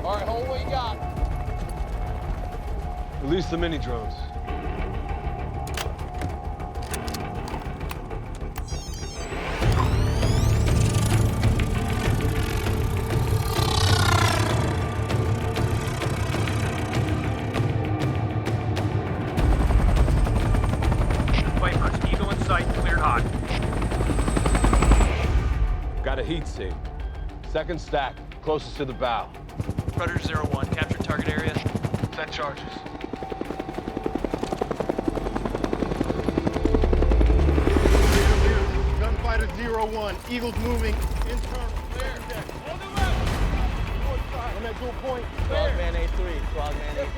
All right, hold what you got. Release the mini drones. Vipers, Eagle in sight, cleared hot. Got a heat seek. Second stack, closest to the bow. Predator 01, capture target area. Set charges. Gunfighter 01, Eagle's moving. Internal. Clear. On the left. North side. On that dual point. Frogman A3, Frogman A3.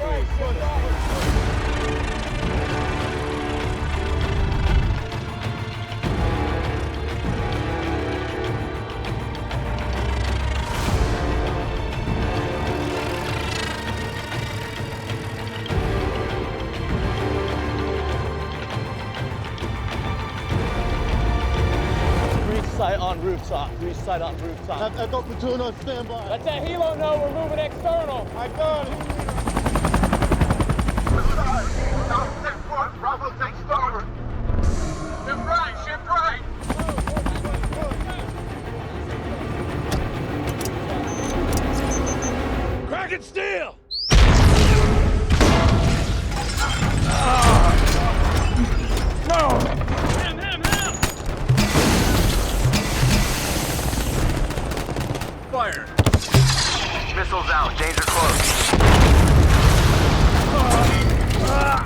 Sight on rooftop. Three sight on rooftop. Echo platoon on standby. Let that helo know we're moving external. I got it. Bravo takes starboard. Ship right. Cracking steel! No! Him! Fire! Missiles out. Danger close.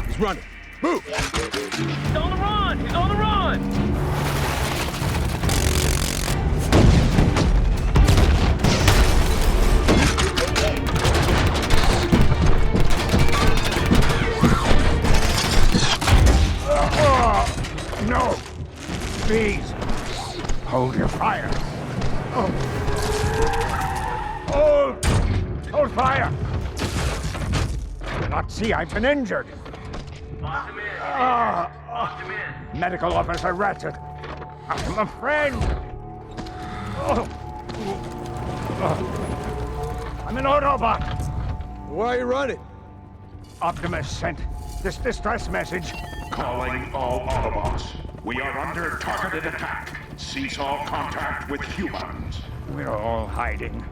He's running. Move! He's on the run! No! Please! Hold your fire! Hold fire! I do not see I've been injured. Medical Officer Ratchet. I'm a friend. I'm an Autobot. Why are you running? Optimus sent this distress message. Calling all Autobots. We are under targeted attack. Cease all contact with humans. We're all hiding.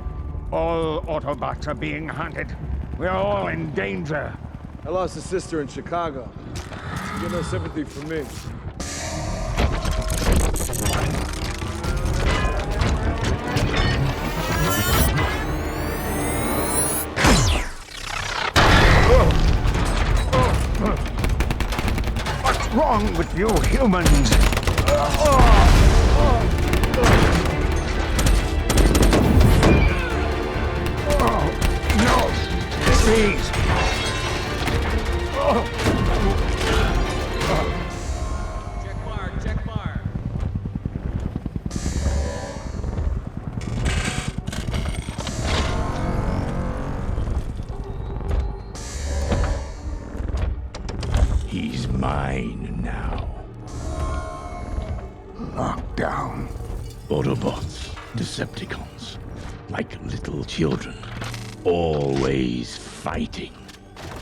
All Autobots are being hunted. We're all in danger. I lost a sister in Chicago. You get no sympathy from me. What's wrong with you humans? No! Please! Check fire. He's mine now. Lockdown. Autobots, Decepticons, like little children, always fighting,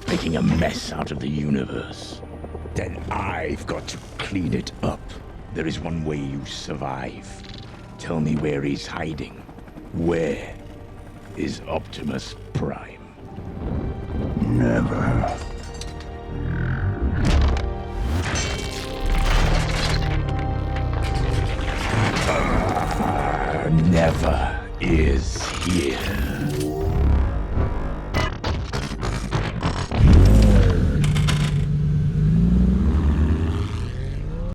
making a mess out of the universe. Then I've got to clean it up. There is one way you survive. Tell me where he's hiding. Where is Optimus Prime? Never. Never is here.